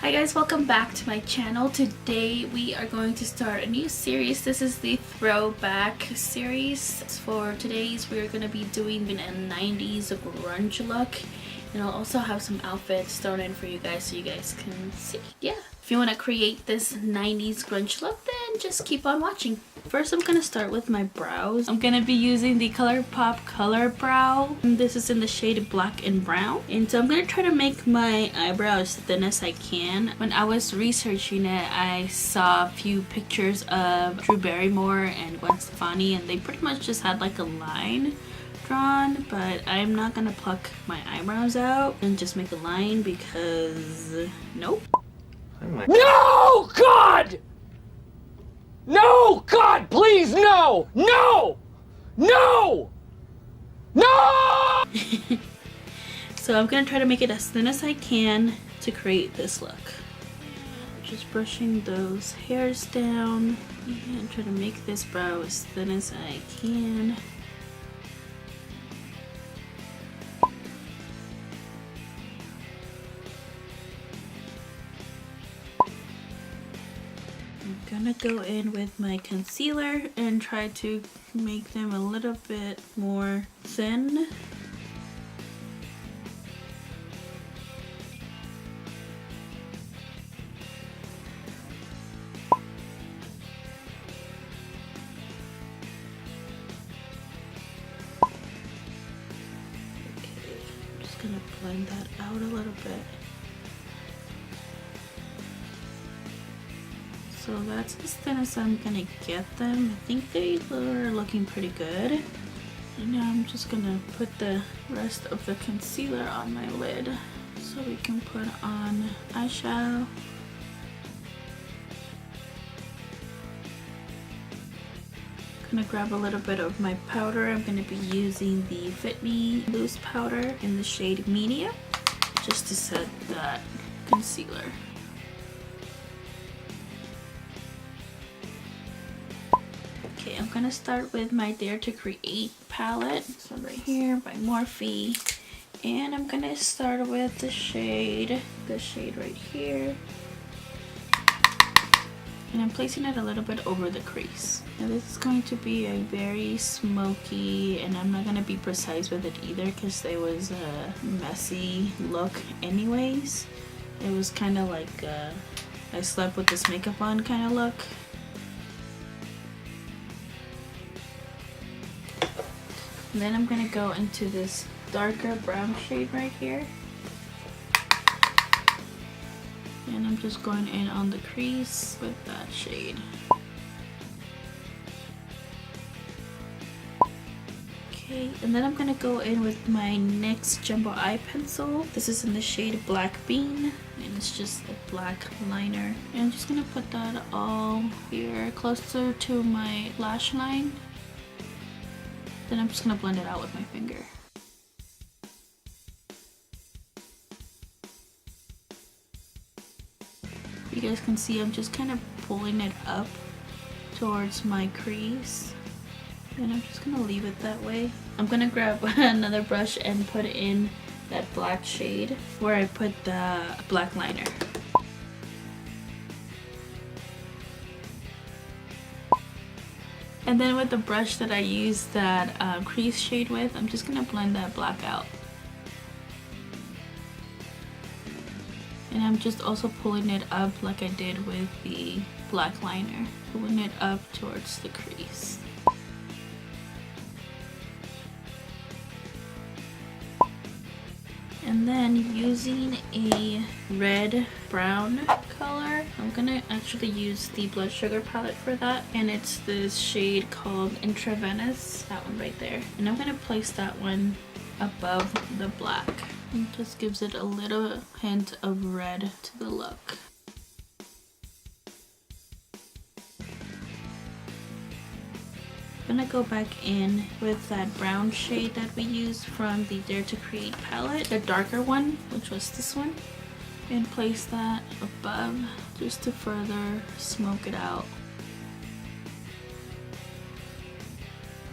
Hi guys, welcome back to my channel. Today we are going to start a new series. This is the Throwback series. For today's we're going to be doing a 90s grunge look, and I'll also have some outfits thrown in for you guys so you guys can see. Yeah, if you want to create this 90s grunge look, then just keep on watching. First, I'm gonna start with my brows. I'm gonna be using the ColourPop Color Brow. This is in the shade Black and Brown. And so I'm gonna try to make my eyebrow as thin as I can. When I was researching it, I saw a few pictures of Drew Barrymore and Gwen Stefani, and they pretty much just had like a line drawn, but I'm not gonna pluck my eyebrows out and just make a line because nope. No, God! No, God, please, no! No! No! No! So I'm gonna try to make it as thin as I can to create this look. Just brushing those hairs down and try to make this brow as thin as I can. I'm gonna go in with my concealer and try to make them a little bit more thin. Okay, I'm just gonna blend that out a little bit. So that's as thin as I'm gonna get them. I think they are looking pretty good. And now I'm just gonna put the rest of the concealer on my lid so we can put on eyeshadow. Gonna grab a little bit of my powder. I'm gonna be using the Fit Me loose powder in the shade Medium just to set that concealer. Okay, I'm gonna start with my Dare to Create palette. So right here by Morphe, and I'm gonna start with the shade right here, and I'm placing it a little bit over the crease. Now this is going to be a very smoky, and I'm not gonna be precise with it either because there was a messy look anyways. It was kind of like I slept with this makeup on kind of look. And then I'm gonna go into this darker brown shade right here. And I'm just going in on the crease with that shade. Okay, and then I'm gonna go in with my NYX Jumbo Eye Pencil. This is in the shade Black Bean, and it's just a black liner. And I'm just gonna put that all here closer to my lash line. Then I'm just gonna blend it out with my finger. You guys can see I'm just kind of pulling it up towards my crease. And I'm just gonna leave it that way. I'm gonna grab another brush and put in that black shade where I put the black liner. And then with the brush that I used that crease shade with, I'm just gonna blend that black out. And I'm just also pulling it up like I did with the black liner, pulling it up towards the crease. And then using a red brown color, I'm gonna actually use the Blood Sugar palette for that, and it's this shade called Intravenous, that one right there. And I'm gonna place that one above the black. It just gives it a little hint of red to the look. I'm gonna go back in with that brown shade that we used from the Dare to Create palette, the darker one, which was this one, and place that above just to further smoke it out.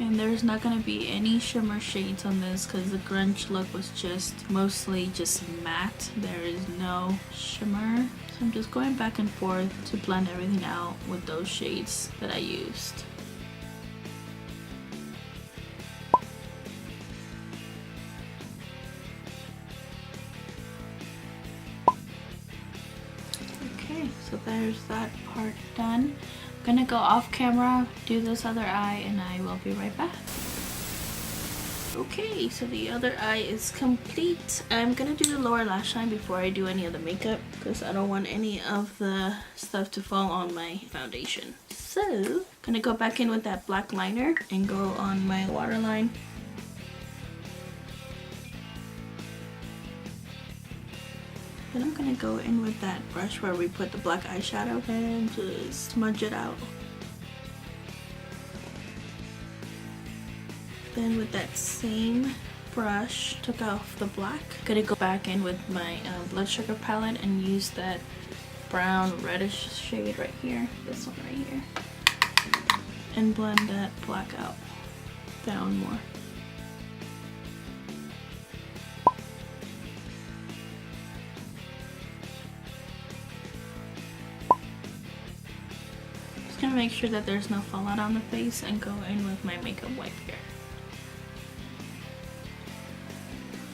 And there's not going to be any shimmer shades on this because the grunge look was just mostly just matte. There is no shimmer. So I'm just going back and forth to blend everything out with those shades that I used. Okay, so there's that part done. I'm gonna go off camera, do this other eye, and I will be right back. Okay, so the other eye is complete. I'm gonna do the lower lash line before I do any of the makeup because I don't want any of the stuff to fall on my foundation. So, gonna go back in with that black liner and go on my waterline. Then I'm gonna go in with that brush where we put the black eyeshadow and just smudge it out. Then with that same brush, took off the black. Gonna go back in with my blood sugar palette and use that brown reddish shade right here, this one right here, and blend that black out down more. Just gonna make sure that there's no fallout on the face and go in with my makeup wipe here.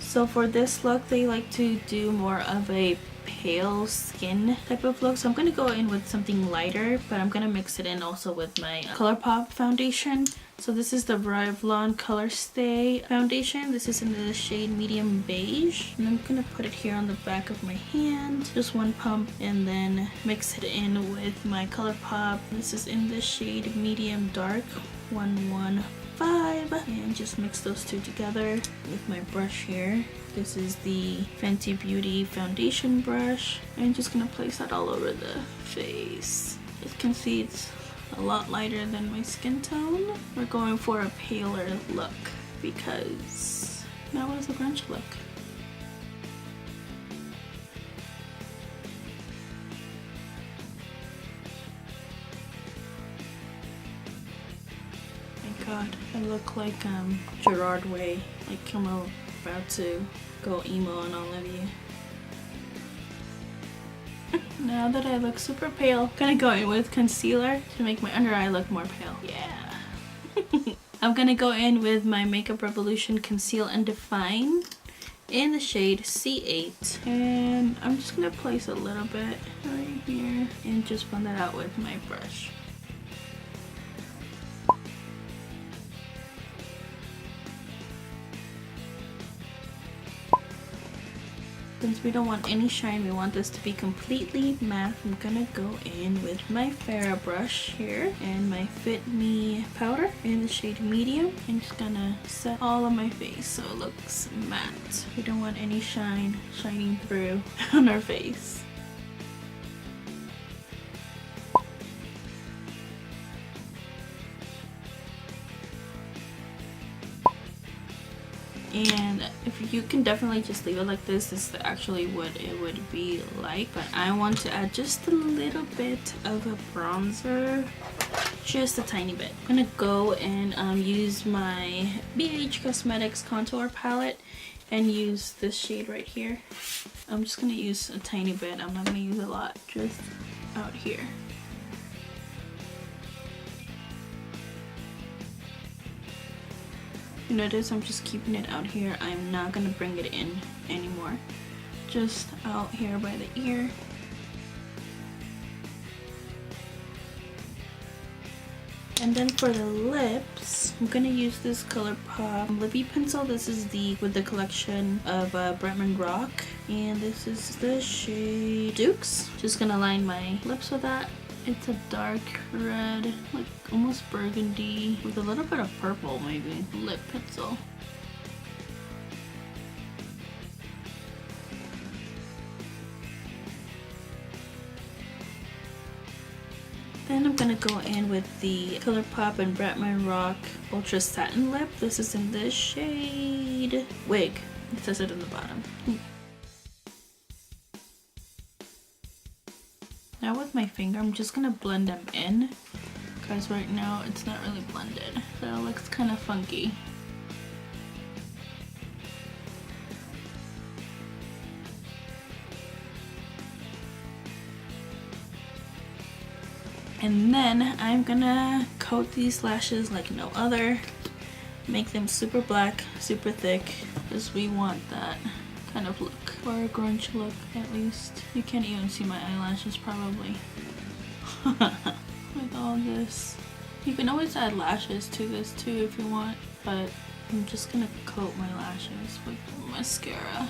So for this look, they like to do more of a pale skin type of look. So I'm going to go in with something lighter, but I'm going to mix it in also with my ColourPop foundation. So this is the Revlon Color Stay foundation. This is in the shade medium beige. And I'm going to put it here on the back of my hand. Just one pump and then mix it in with my ColourPop. This is in the shade medium dark 115. And just mix those two together with my brush here. This is the Fenty Beauty foundation brush. I'm just gonna place that all over the face. As you can see, it's a lot lighter than my skin tone. We're going for a paler look because that was a grunge look. God, I look like Gerard Way, like I'm about to go emo on all of you. Now that I look super pale, I'm gonna go in with concealer to make my under eye look more pale. Yeah. I'm gonna go in with my Makeup Revolution Conceal and Define in the shade C8, and I'm just gonna place a little bit right here and just blend that out with my brush. Since we don't want any shine, we want this to be completely matte, I'm gonna go in with my Farrah brush here and my Fit Me powder in the shade medium. I'm just gonna set all of my face so it looks matte. We don't want any shine shining through on our face. And if you can definitely just leave it like this is actually what it would be like, but I want to add just a little bit of a bronzer, just a tiny bit. I'm gonna go and use my BH Cosmetics contour palette and use this shade right here. I'm just gonna use a tiny bit, I'm not gonna use a lot, just out here. You notice I'm just keeping it out here. I'm not gonna bring it in anymore. Just out here by the ear. And then for the lips, I'm gonna use this ColourPop lippy pencil. This is with the collection of Bretman Rock, and this is the shade Dukes. Just gonna line my lips with that. It's a dark red, like almost burgundy, with a little bit of purple maybe, lip pencil. Then I'm gonna go in with the ColourPop and Bretman Rock Ultra Satin Lip. This is in this shade Wig. It says it in the bottom. Now with my finger, I'm just gonna blend them in because right now it's not really blended, so it looks kind of funky. And then I'm gonna coat these lashes like no other. Make them super black, super thick, because we want that kind of look, or a grunge look at least. You can't even see my eyelashes probably. With all this. You can always add lashes to this too if you want, but I'm just gonna coat my lashes with mascara.